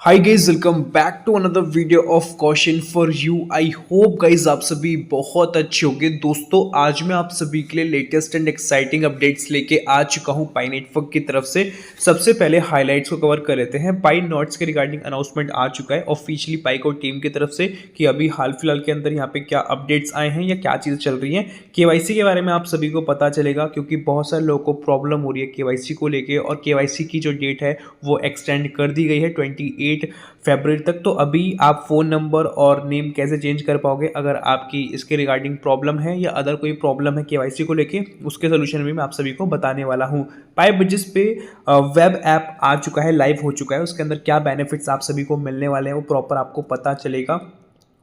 Hi guys, welcome back to another video of question for you. I hope guys आप सभी बहुत अच्छे होंगे। दोस्तों, आज मैं आप सभी के लिए लेटेस्ट एंड एक्साइटिंग अपडेट्स लेके आ चुका हूं पाई नेटवर्क की तरफ से। सबसे पहले हाइलाइट्स को कवर कर लेते हैं। पाई नोट्स के रिगार्डिंग अनाउंसमेंट आ चुका है ऑफिशियली पाई को टीम की तरफ से कि अभी हाल फिलहाल के अंदर यहाँ पे क्या अपडेट्स आए हैं या क्या चीज़ चल रही है। केवाईसी के बारे में आप सभी को पता चलेगा क्योंकि बहुत सारे लोगों को प्रॉब्लम हो रही है केवाईसी को लेके, और केवाईसी की जो डेट है वो एक्सटेंड कर दी गई है 28 फरवरी तक। तो अभी आप फ़ोन नंबर और नेम कैसे चेंज कर पाओगे, अगर आपकी इसके रिगार्डिंग प्रॉब्लम है या अदर कोई प्रॉब्लम है केवाईसी को लेके, उसके सोल्यूशन भी मैं आप सभी को बताने वाला हूँ। पाई ब्रिजेस पे वेब ऐप आ चुका है, लाइव हो चुका है। उसके अंदर क्या बेनिफिट्स आप सभी को मिलने वाले हैं वो प्रॉपर आपको पता चलेगा।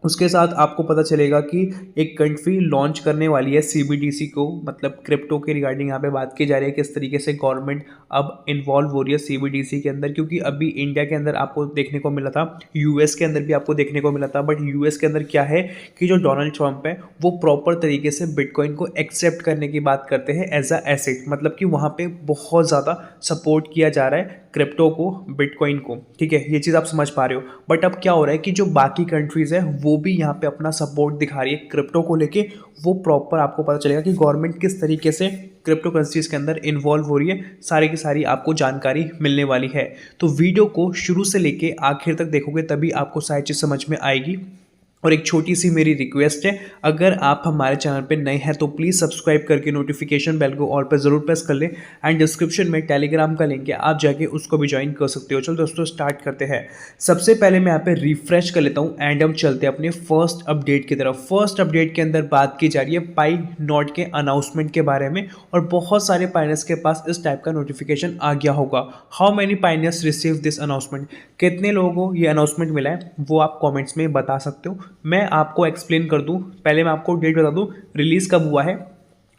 उसके साथ आपको पता चलेगा कि एक कंट्री लॉन्च करने वाली है सीबीडीसी को, मतलब क्रिप्टो के रिगार्डिंग यहाँ पे बात की जा रही है किस तरीके से गवर्नमेंट अब इन्वॉल्व हो रही है सीबीडीसी के अंदर। क्योंकि अभी इंडिया के अंदर आपको देखने को मिला था, यूएस के अंदर भी आपको देखने को मिला था, बट यूएस के अंदर क्या है कि जो डोनाल्ड ट्रंप है वो प्रॉपर तरीके से बिटकॉइन को एक्सेप्ट करने की बात करते हैं एज अ एसेट। मतलब कि वहाँ पे बहुत ज़्यादा सपोर्ट किया जा रहा है क्रिप्टो को, बिटकॉइन को। ठीक है, ये चीज़ आप समझ पा रहे हो। बट अब क्या हो रहा है कि जो बाकी कंट्रीज़ है वो भी यहाँ पे अपना सपोर्ट दिखा रही है क्रिप्टो को लेके। वो प्रॉपर आपको पता चलेगा कि गवर्नमेंट किस तरीके से क्रिप्टो करेंसीज के अंदर इन्वॉल्व हो रही है, सारी की सारी आपको जानकारी मिलने वाली है। तो वीडियो को शुरू से लेके आखिर तक देखोगे तभी आपको सारी चीज़ समझ में आएगी। और एक छोटी सी मेरी रिक्वेस्ट है, अगर आप हमारे चैनल पे नए हैं तो प्लीज़ सब्सक्राइब करके नोटिफिकेशन बेल को ऑल पर ज़रूर प्रेस कर लें। एंड डिस्क्रिप्शन में टेलीग्राम का लिंक है, आप जाके उसको भी ज्वाइन कर सकते हो। चलो दोस्तों, स्टार्ट करते हैं। सबसे पहले मैं यहाँ पे रिफ्रेश कर लेता हूँ एंड हम चलते हैं अपने फर्स्ट अपडेट की तरफ। फर्स्ट अपडेट के अंदर बात की जा रही है पाई नोट के अनाउंसमेंट के बारे में, और बहुत सारे पाइनर्स के पास इस टाइप का नोटिफिकेशन आ गया होगा। How many पाइनर्स receive this announcement, कितने लोगों को ये अनाउंसमेंट मिला है वो आप कॉमेंट्स में बता सकते हो। मैं आपको एक्सप्लेन कर दूं, पहले मैं आपको डेट बता दूं रिलीज़ कब हुआ है।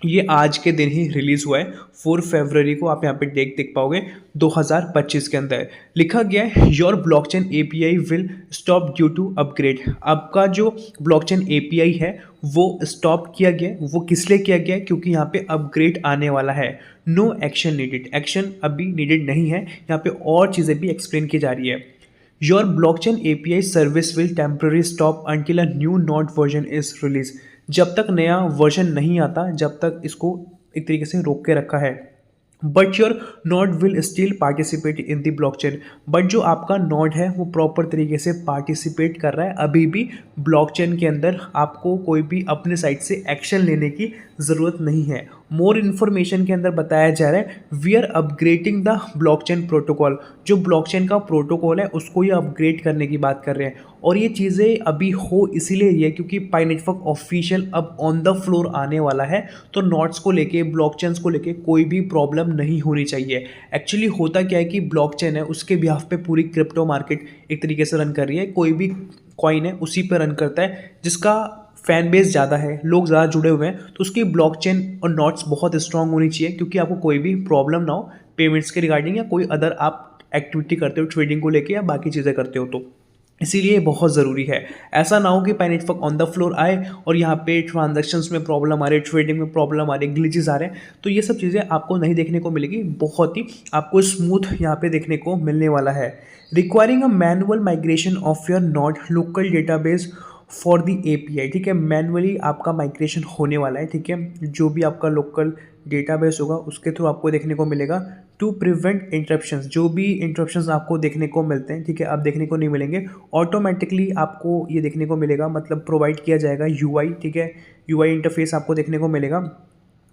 ये आज के दिन ही रिलीज़ हुआ है, 4 फरवरी को। आप यहाँ पे डेट देख पाओगे 2025 के अंदर लिखा गया है your blockchain API will stop due to upgrade. आपका जो ब्लॉकचेन एपीआई है वो स्टॉप किया गया है। वो किस लिए किया गया है? क्योंकि यहाँ पे अपग्रेड आने वाला है। नो एक्शन नीडेड, एक्शन अभी नीडेड नहीं है। यहाँ पे और चीज़ें भी एक्सप्लेन की जा रही है। Your blockchain API service will temporarily stop until a new node version is released। जब तक नया वर्जन नहीं आता, जब तक इसको एक तरीके से रोक के रखा है। But your node will still participate in the blockchain. But जो आपका नोड है वो प्रॉपर तरीके से पार्टिसिपेट कर रहा है अभी भी ब्लॉकचेन के अंदर। आपको कोई भी अपने साइड से एक्शन लेने की ज़रूरत नहीं है। मोर इन्फॉर्मेशन के अंदर बताया जा रहा है we are upgrading the blockchain protocol. जो ब्लॉकचेन का प्रोटोकॉल है उसको ये अपग्रेड करने की बात कर रहे हैं। और ये चीज़ें अभी हो इसीलिए ये क्योंकि पाई नेटवर्क ऑफिशियल अब ऑन द फ्लोर आने वाला है। तो नोड्स को लेके, ब्लॉकचेन्स को लेके कोई भी प्रॉब्लम नहीं होनी चाहिए। एक्चुअली होता क्या है कि ब्लॉकचेन है उसके बिहाफ पे पूरी क्रिप्टो मार्केट एक तरीके से रन कर रही है। कोई भी कॉइन है उसी पे रन करता है जिसका फैन बेस ज़्यादा है, लोग ज़्यादा जुड़े हुए हैं, तो उसकी ब्लॉकचेन और नोट्स बहुत स्ट्रांग होनी चाहिए क्योंकि आपको कोई भी प्रॉब्लम ना हो पेमेंट्स के रिगार्डिंग, या कोई अदर आप एक्टिविटी करते हो ट्रेडिंग को लेके या बाकी चीज़ें करते हो तो इसीलिए बहुत ज़रूरी है। ऐसा ना हो कि पाई नेटवर्क ऑन द फ्लोर आए और यहाँ पे ट्रांजैक्शंस में प्रॉब्लम आ रही है, ट्रेडिंग में प्रॉब्लम आ रही है, ग्लिचेस आ रहे हैं। तो ये सब चीज़ें आपको नहीं देखने को मिलेगी, बहुत ही आपको स्मूथ यहाँ पे देखने को मिलने वाला है। Requiring a manual migration of your node local database for the API. ठीक है, मैनुअली आपका माइग्रेशन होने वाला है। ठीक है, जो भी आपका लोकल डेटाबेस होगा उसके थ्रू आपको देखने को मिलेगा टू प्रिवेंट इंटरप्शंस। जो भी इंटरप्शंस आपको देखने को मिलते हैं, ठीक है, आप देखने को नहीं मिलेंगे, ऑटोमेटिकली आपको ये देखने को मिलेगा, मतलब प्रोवाइड किया जाएगा यूआई। ठीक है, यूआई इंटरफेस आपको देखने को मिलेगा।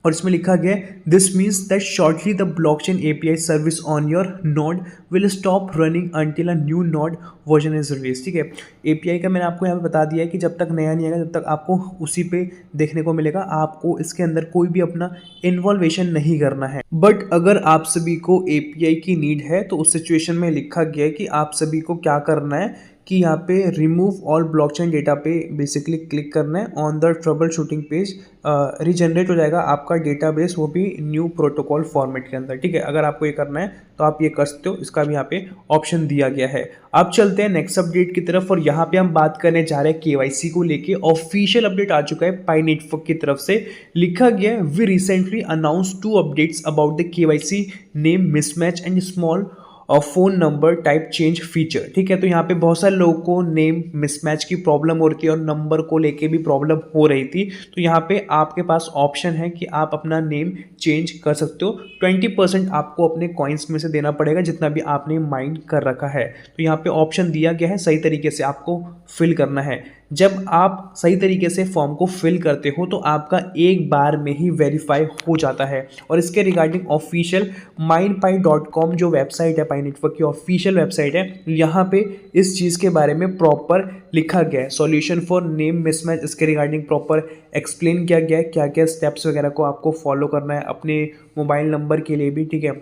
और इसमें लिखा गया है this means that shortly the blockchain API service on your node will stop running until a new node version is release. ठीक है, एपीआई का मैंने आपको यहाँ पे बता दिया है कि जब तक नया नहीं आएगा तब तक आपको उसी पे देखने को मिलेगा। आपको इसके अंदर कोई भी अपना इन्वॉल्वेशन नहीं करना है। बट अगर आप सभी को एपीआई की नीड है तो उस सिचुएशन में लिखा गया है कि आप सभी को क्या करना है कि यहाँ पे रिमूव ऑल ब्लॉकचेन डेटा पे बेसिकली क्लिक करना है। On the trouble shooting page regenerate हो जाएगा आपका डेटाबेस, वो भी न्यू प्रोटोकॉल फॉर्मेट के अंदर। ठीक है, अगर आपको ये करना है तो आप ये कर सकते हो, इसका भी यहाँ पे ऑप्शन दिया गया है। अब चलते हैं नेक्स्ट अपडेट की तरफ, और यहाँ पे हम बात करने जा रहे हैं केवाईसी को लेके। ऑफिशियल अपडेट आ चुका है पाई नेटवर्क की तरफ से। लिखा गया है we recently announce 2 updates about the KYC name mismatch and small और phone number type change feature, ठीक है। तो यहाँ पे बहुत सारे लोगों को नेम मिसमैच की प्रॉब्लम हो रही थी और नंबर को लेके भी प्रॉब्लम हो रही थी। तो यहाँ पे आपके पास ऑप्शन है कि आप अपना नेम चेंज कर सकते हो। 20% आपको अपने कॉइन्स में से देना पड़ेगा जितना भी आपने माइंड कर रखा है। तो यहाँ पे ऑप्शन दिया गया है, सही तरीके से आपको फिल करना है। जब आप सही तरीके से फॉर्म को फिल करते हो तो आपका एक बार में ही वेरीफाई हो जाता है। और इसके रिगार्डिंग ऑफिशियल mindpie.com जो वेबसाइट है, पाई नेटवर्क की ऑफिशियल वेबसाइट है, यहाँ पे इस चीज़ के बारे में प्रॉपर लिखा गया है। सॉल्यूशन फॉर नेम मिसमैच, इसके रिगार्डिंग प्रॉपर एक्सप्लेन किया गया है क्या क्या स्टेप्स वगैरह को आपको फॉलो करना है अपने मोबाइल नंबर के लिए भी, ठीक है।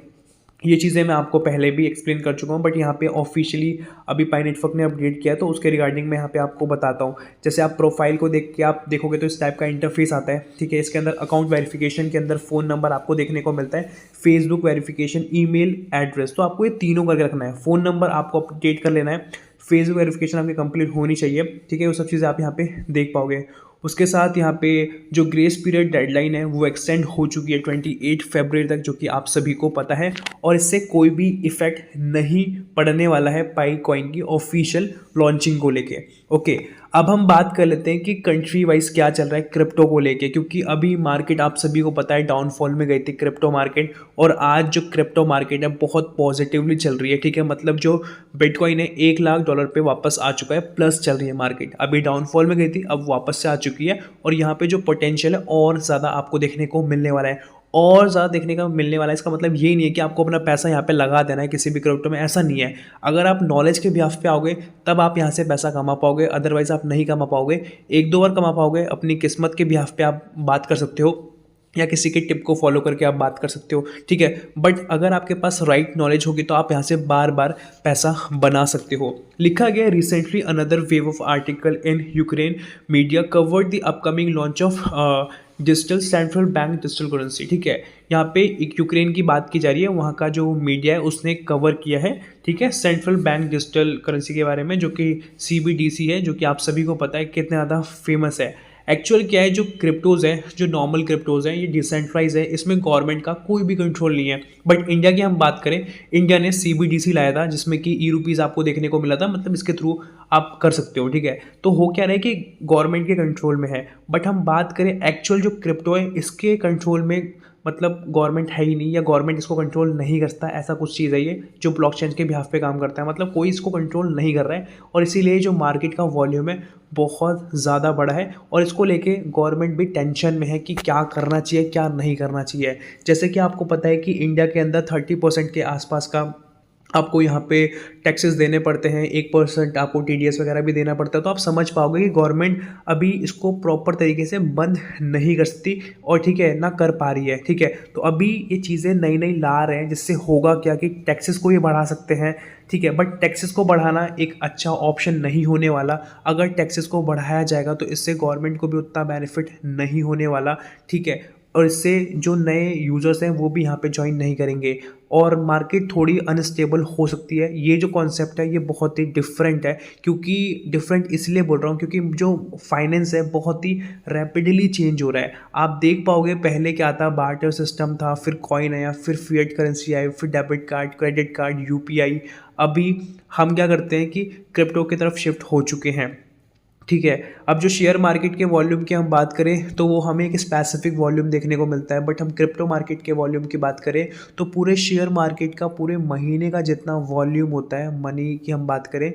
ये चीज़ें मैं आपको पहले भी एक्सप्लेन कर चुका हूँ, बट यहाँ पे ऑफिशियली अभी पाई नेटवर्क ने अपडेट किया तो उसके रिगार्डिंग मैं यहाँ पे आपको बताता हूँ। जैसे आप प्रोफाइल को देख के आप देखोगे तो इस टाइप का इंटरफेस आता है, ठीक है। इसके अंदर अकाउंट वेरिफिकेशन के अंदर फ़ोन नंबर आपको देखने को मिलता है, फेसबुक वेरिफिकेशन, ईमेल एड्रेस, तो आपको ये तीनों करके रखना है। फ़ोन नंबर आपको अपडेट कर लेना है, फेसबुक वेरिफिकेशन आपकी कंप्लीट होनी चाहिए, ठीक है। वो सब चीज़ें आप यहाँ पे देख पाओगे। उसके साथ यहाँ पे जो ग्रेस पीरियड डेडलाइन है वो एक्सटेंड हो चुकी है 28 फरवरी तक, जो कि आप सभी को पता है। और इससे कोई भी इफेक्ट नहीं पड़ने वाला है पाई कॉइन की ऑफिशियल लॉन्चिंग को लेके। ओके, अब हम बात कर लेते हैं कि कंट्री वाइज क्या चल रहा है क्रिप्टो को लेके, क्योंकि अभी मार्केट आप सभी को पता है डाउनफॉल में गई थी क्रिप्टो मार्केट, और आज जो क्रिप्टो मार्केट है बहुत पॉजिटिवली चल रही है, ठीक है। मतलब जो बिटकॉइन है $1 लाख पे वापस आ चुका है, प्लस चल रही है मार्केट। अभी डाउनफॉल में गई थी, अब वापस से आ चुकी है, और यहाँ पे जो पोटेंशियल है और ज़्यादा आपको देखने को मिलने वाला है, और ज़्यादा देखने का मिलने वाला है। इसका मतलब ये नहीं है कि आपको अपना पैसा यहाँ पे लगा देना है किसी भी क्रिप्टो में, ऐसा नहीं है। अगर आप नॉलेज के बिहाफ पे आओगे तब आप यहाँ से पैसा कमा पाओगे, अदरवाइज आप नहीं कमा पाओगे। एक दो बार कमा पाओगे, अपनी किस्मत के बिहाफ पे आप बात कर सकते हो या किसी के टिप को फॉलो करके आप बात कर सकते हो, ठीक है। बट अगर आपके पास राइट नॉलेज होगी तो आप यहाँ से बार बार पैसा बना सकते हो। लिखा गया recently another wave of article in Ukraine media covered the upcoming launch of digital central bank digital currency, ठीक है। यहाँ पे एक यूक्रेन की बात की जा रही है, वहाँ का जो मीडिया है उसने कवर किया है, ठीक है, सेंट्रल बैंक डिजिटल करेंसी के बारे में, जो कि CBDC है, जो कि आप सभी को पता है कितना ज़्यादा फेमस है। एक्चुअल क्या है, जो क्रिप्टोज़ हैं, जो नॉर्मल क्रिप्टोज़ हैं, ये डिसेंट्रलाइज है, इसमें गवर्नमेंट का कोई भी कंट्रोल नहीं है। बट इंडिया की हम बात करें, इंडिया ने CBDC लाया था जिसमें कि ₹E आपको देखने को मिला था, मतलब इसके थ्रू आप कर सकते हो, ठीक है। तो हो क्या रहा है कि गवर्नमेंट के कंट्रोल में है, बट हम बात करें एक्चुअल जो क्रिप्टो है इसके कंट्रोल में, मतलब गवर्नमेंट है ही नहीं, या गवर्नमेंट इसको कंट्रोल नहीं करता, ऐसा कुछ चीज़ है ये जो ब्लॉकचेन के बिहाफ पे काम करता है। मतलब कोई इसको कंट्रोल नहीं कर रहा है, और इसीलिए जो मार्केट का वॉल्यूम है बहुत ज़्यादा बड़ा है, और इसको लेके गवर्नमेंट भी टेंशन में है कि क्या करना चाहिए क्या नहीं करना चाहिए। जैसे कि आपको पता है कि इंडिया के अंदर 30% के आसपास का आपको यहाँ पे टैक्सेस देने पड़ते हैं, 1% आपको TDS वगैरह भी देना पड़ता है। तो आप समझ पाओगे कि गवर्नमेंट अभी इसको प्रॉपर तरीके से बंद नहीं कर सकती, और ठीक है ना कर पा रही है, ठीक है। तो अभी ये चीज़ें नई नई ला रहे हैं, जिससे होगा क्या कि टैक्सेस को ये बढ़ा सकते हैं, ठीक है। बट टैक्सेस को बढ़ाना एक अच्छा ऑप्शन नहीं होने वाला। अगर टैक्सेस को बढ़ाया जाएगा तो इससे गवर्नमेंट को भी उतना बेनिफिट नहीं होने वाला, ठीक है। और इससे जो नए यूज़र्स हैं वो भी यहाँ पे ज्वाइन नहीं करेंगे, और मार्केट थोड़ी अनस्टेबल हो सकती है। ये जो कॉन्सेप्ट है ये बहुत ही डिफरेंट है, क्योंकि डिफरेंट इसलिए बोल रहा हूँ क्योंकि जो फाइनेंस है बहुत ही रैपिडली चेंज हो रहा है। आप देख पाओगे पहले क्या था, बार्टर सिस्टम था, फिर कॉइन आया, फिर फिएट करेंसी आई, फिर debit card, credit card, UPI। अभी हम क्या करते हैं कि क्रिप्टो की तरफ शिफ्ट हो चुके हैं, ठीक है। अब जो शेयर मार्केट के वॉल्यूम की हम बात करें तो वो हमें एक स्पेसिफिक वॉल्यूम देखने को मिलता है, बट हम क्रिप्टो मार्केट के वॉल्यूम की बात करें तो पूरे शेयर मार्केट का पूरे महीने का जितना वॉल्यूम होता है मनी की हम बात करें,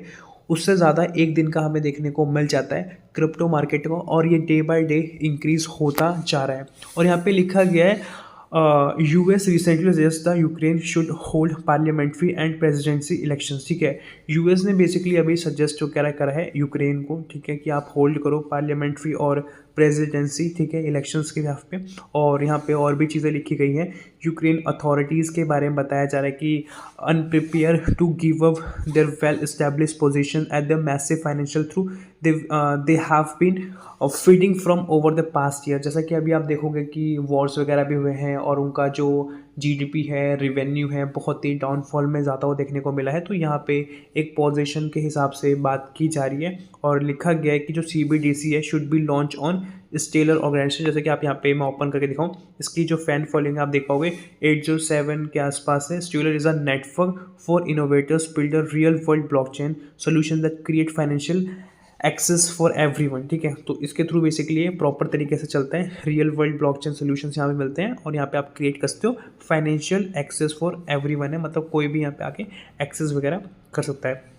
उससे ज़्यादा एक दिन का हमें देखने को मिल जाता है क्रिप्टो मार्केट को, और ये डे बाय डे इंक्रीज़ होता जा रहा है। और यहाँ पे लिखा गया है US recently suggest the Ukraine should hold parliamentary and presidency elections, ठीक है। US ने बेसिकली अभी सजेस्ट जो करा है यूक्रेन को, ठीक है, कि आप होल्ड करो पार्लियामेंट्री और प्रेसिडेंसी, ठीक है, इलेक्शंस के बिहाफ पे। और यहाँ पे और भी चीज़ें लिखी गई हैं। यूक्रेन अथॉरिटीज़ के बारे में बताया जा रहा है कि unprepared to give up their well establish position at the massive financial trough they have been feeding from over the past year. जैसा कि अभी आप देखोगे कि वॉर्स वगैरह भी हुए हैं, और उनका जो जीडीपी है, रेवेन्यू है, बहुत ही डाउनफॉल में ज़्यादा वो देखने को मिला है। तो यहाँ पे एक पोजीशन के हिसाब से बात की जा रही है और लिखा गया है कि जो सीबीडीसी है should be launch on Stellar organisation. जैसे कि आप यहाँ पे मैं ओपन करके दिखाऊँ, इसकी जो फैन फॉलोइंग आप देख पाओगे 807 के आसपास है। Stellar is a network for innovators build a real world blockchain solution that create financial access for everyone. ठीक है, तो इसके थ्रू बेसिकली ये प्रॉपर तरीके से चलता है। रियल वर्ल्ड ब्लॉकचेन सॉल्यूशंस यहाँ पे मिलते हैं और यहाँ पे आप क्रिएट कर सकते हो। फाइनेंशियल एक्सेस फॉर एवरीवन है, मतलब कोई भी यहाँ पे आके एक्सेस वगैरह कर सकता है।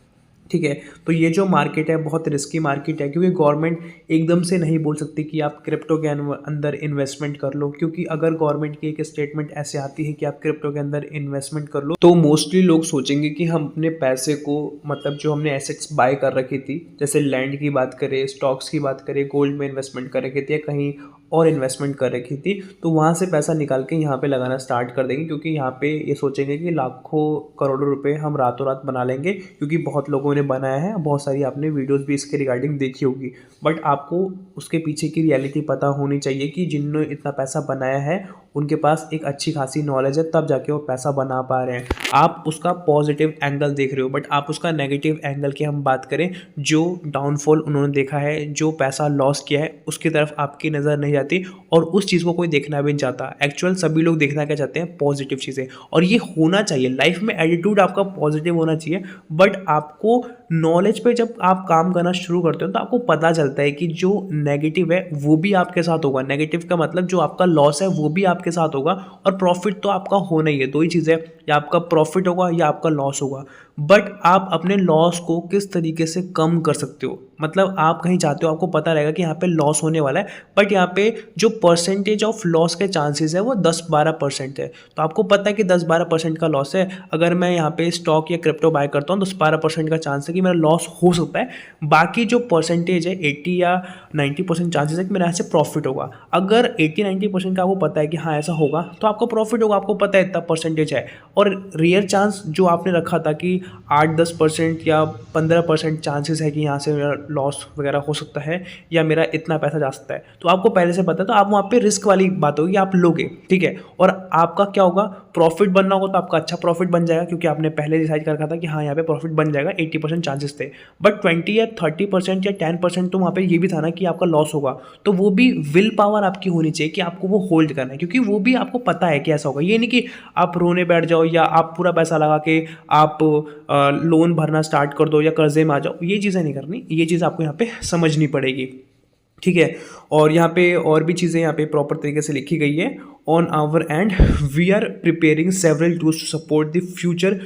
ठीक है, तो ये जो मार्केट है बहुत रिस्की मार्केट है, क्योंकि गवर्नमेंट एकदम से नहीं बोल सकती कि आप क्रिप्टो के अंदर इन्वेस्टमेंट कर लो, क्योंकि अगर गवर्नमेंट की एक स्टेटमेंट ऐसे आती है कि आप क्रिप्टो के अंदर इन्वेस्टमेंट कर लो तो मोस्टली लोग सोचेंगे कि हम अपने पैसे को, मतलब जो हमने एसेट्स बाय कर रखी थी, जैसे लैंड की बात करें, स्टॉक्स की बात करें, गोल्ड में इन्वेस्टमेंट कर रखी थी या कहीं और इन्वेस्टमेंट कर रखी थी, तो वहाँ से पैसा निकाल के यहाँ पे लगाना स्टार्ट कर देंगे, क्योंकि यहाँ पे ये सोचेंगे कि लाखों करोड़ों रुपए हम रातों रात बना लेंगे, क्योंकि बहुत लोगों ने बनाया है, बहुत सारी आपने वीडियोस भी इसके रिगार्डिंग देखी होगी। बट आपको उसके पीछे की रियलिटी पता होनी चाहिए कि जिन्होंने इतना पैसा बनाया है उनके पास एक अच्छी खासी नॉलेज है, तब जाके वो पैसा बना पा रहे हैं। आप उसका पॉजिटिव एंगल देख रहे हो, बट आप उसका नेगेटिव एंगल की हम बात करें, जो डाउनफॉल उन्होंने देखा है, जो पैसा लॉस किया है, उसकी तरफ आपकी नज़र नहीं जाती और उस चीज़ को कोई देखना भी नहीं चाहता। एक्चुअल सभी लोग देखना क्या चाहते हैं, पॉजिटिव चीज़ें, और ये होना चाहिए लाइफ में। एटीट्यूड आपका पॉजिटिव होना चाहिए, बट आपको नॉलेज पे जब आप काम करना शुरू करते हो तो आपको पता चलता है कि जो नेगेटिव है वो भी आपके साथ होगा। नेगेटिव का मतलब जो आपका लॉस है वो भी आपके साथ होगा, और प्रॉफिट तो आपका होना ही है। दो ही चीज़ें, या आपका प्रॉफिट होगा या आपका लॉस होगा। बट आप अपने लॉस को किस तरीके से कम कर सकते हो, मतलब आप कहीं जाते हो, आपको पता रहेगा कि यहाँ पे लॉस होने वाला है, बट यहाँ पे जो परसेंटेज ऑफ लॉस के चांसेस है वो 10-12% है। तो आपको पता है कि 10-12% का लॉस है। अगर मैं यहाँ पे स्टॉक या क्रिप्टो बाय करता हूँ तो 12% का चांस है कि मेरा लॉस हो सकता है। बाकी जो परसेंटेज है 80 या 90% चांसेस है कि मेरा यहाँ से प्रॉफिट होगा। अगर 80-90% का आपको पता है कि हाँ ऐसा होगा, तो आपको प्रॉफिट होगा, आपको पता है इतना परसेंटेज है। और रियल चांस जो आपने रखा था कि 8-10% या 15% चांसेस है कि यहाँ से मेरा लॉस वगैरह हो सकता है या मेरा इतना पैसा जा सकता है, तो आपको पहले से पता है, तो आप वहाँ पे रिस्क वाली बात होगी, आप लोगे। ठीक है, और आपका क्या होगा, प्रॉफिट बनना होगा तो आपका अच्छा प्रॉफिट बन जाएगा, क्योंकि आपने पहले डिसाइड कर रखा था कि हाँ यहाँ पे प्रॉफिट बन जाएगा। 80% चांसेस थे, बट 20 या 30% या 10% तो वहाँ पे ये भी था ना कि आपका लॉस होगा। तो वो भी विल पावर आपकी होनी चाहिए कि आपको वो होल्ड करना है, क्योंकि वो भी आपको पता है कि ऐसा होगा। ये नहीं कि आप रोने बैठ जाओ या आप पूरा पैसा लगा के आप लोन भरना स्टार्ट कर दो या कर्जे में आ जाओ। ये चीज़ें नहीं करनी, ये चीज़ आपको यहाँ पे समझनी पड़ेगी। ठीक है, और यहाँ पे और भी चीज़ें यहाँ पे प्रॉपर तरीके से लिखी गई है। On our end we are preparing several tools to support the future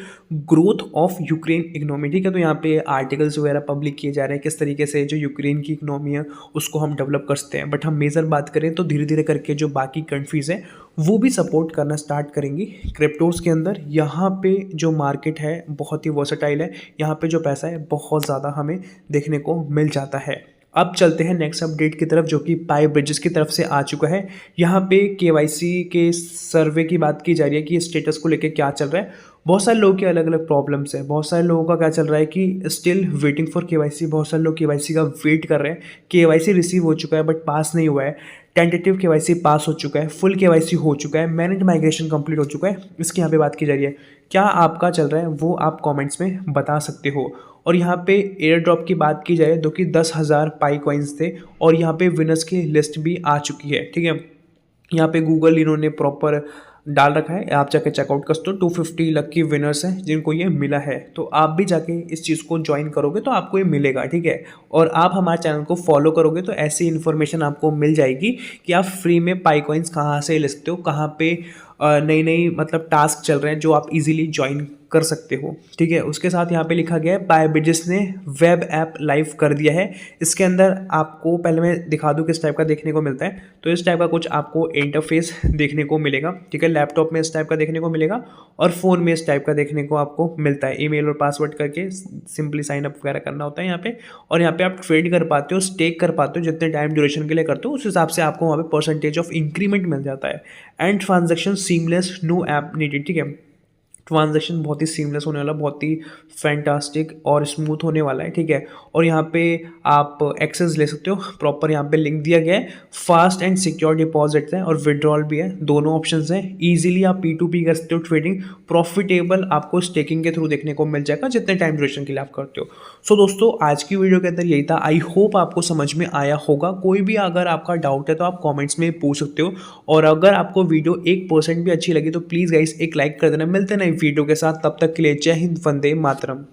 growth of Ukraine economy. ठीक है, तो यहाँ पे आर्टिकल्स वगैरह पब्लिक किए जा रहे हैं किस तरीके से जो यूक्रेन की इकोनॉमी है उसको हम डेवलप कर सकते हैं। बट हम मेजर बात करें तो धीरे धीरे करके जो बाकी कंट्रीज़ हैं वो भी सपोर्ट करना स्टार्ट करेंगी क्रिप्टोज के अंदर। यहाँ पे जो मार्केट है बहुत ही वर्सेटाइल है, यहाँ पे जो पैसा है बहुत ज़्यादा हमें देखने को मिल जाता है। अब चलते हैं नेक्स्ट अपडेट की तरफ, जो कि पाई ब्रिजेस की तरफ से आ चुका है। यहाँ पे केवाईसी के सर्वे की बात की जा रही है कि स्टेटस को लेके क्या चल रहा है। बहुत सारे लोगों के अलग अलग प्रॉब्लम्स है। बहुत सारे लोगों का क्या चल रहा है कि स्टिल वेटिंग फॉर केवाईसी, बहुत सारे लोग केवाईसी का वेट कर रहे हैं। केवाईसी रिसीव हो चुका है बट पास नहीं हुआ है। टेंटेटिव केवाईसी पास हो चुका है, फुल केवाईसी हो चुका है, मैनेज माइग्रेशन कंप्लीट हो चुका है। इसकी यहाँ पे बात की जा रही है। क्या आपका चल रहा है वो आप कमेंट्स में बता सकते हो। और यहाँ पे एयर ड्रॉप की बात की जाए, जो कि 10,000 पाई कॉइन्स थे और यहाँ पे विनर्स की लिस्ट भी आ चुकी है। ठीक है, यहाँ पे गूगल इन्होंने प्रॉपर डाल रखा है, आप जाके चेकआउट कर सकते हो। 250 लकी विनर्स हैं जिनको ये मिला है, तो आप भी जाके इस चीज़ को ज्वाइन करोगे तो आपको ये मिलेगा। ठीक है, और आप हमारे चैनल को फॉलो करोगे तो ऐसी इन्फॉर्मेशन आपको मिल जाएगी कि आप फ्री में पाई कॉइन्स कहाँ से ले सकते हो, कहाँ पे नई नई मतलब टास्क चल रहे हैं जो आप इजीली ज्वाइन कर सकते हो। ठीक है, उसके साथ यहाँ पे लिखा गया है पाई ब्रिजेस ने वेब ऐप लाइव कर दिया है। इसके अंदर आपको पहले मैं दिखा दूँ किस टाइप का देखने को मिलता है। तो इस टाइप का कुछ आपको इंटरफेस देखने को मिलेगा। ठीक है, लैपटॉप में इस टाइप का देखने को मिलेगा और फ़ोन में इस टाइप का देखने को आपको मिलता है। ईमेल और पासवर्ड करके सिंपली साइन अप वगैरह करना होता है यहाँ पे, और यहाँ पे आप ट्रेड कर पाते हो, स्टेक कर पाते हो, जितने टाइम ड्यूरेशन के लिए करते हो उस हिसाब से आपको वहाँ पे परसेंटेज ऑफ इंक्रीमेंट मिल जाता है। And transaction seamless, no app needed. ठीक है, ट्रांजैक्शन बहुत ही सीमलेस होने वाला, बहुत ही फैंटास्टिक और स्मूथ होने वाला है, ठीक है। और यहाँ पे आप एक्सेस ले सकते हो, प्रॉपर यहाँ पे लिंक दिया गया है। फास्ट एंड सिक्योर डिपॉजिट है और विड्रॉल भी है, दोनों ऑप्शंस हैं। इजीली आप P2P कर सकते हो ट्रेडिंग, प्रॉफिटेबल आपको स्टेकिंग के थ्रू देखने को मिल जाएगा जितने टाइम ड्यूरेशन के लिए आप करते हो। सो दोस्तों आज की वीडियो के अंदर यही था, आई होप आपको समझ में आया होगा। कोई भी अगर आपका डाउट है तो आप कॉमेंट्स में पूछ सकते हो, और अगर आपको वीडियो 1% भी अच्छी लगी तो प्लीज़ गाइस एक लाइक कर देना। मिलते हैं नई वीडियो के साथ, तब तक के लिए जय हिंद, वंदे मातरम।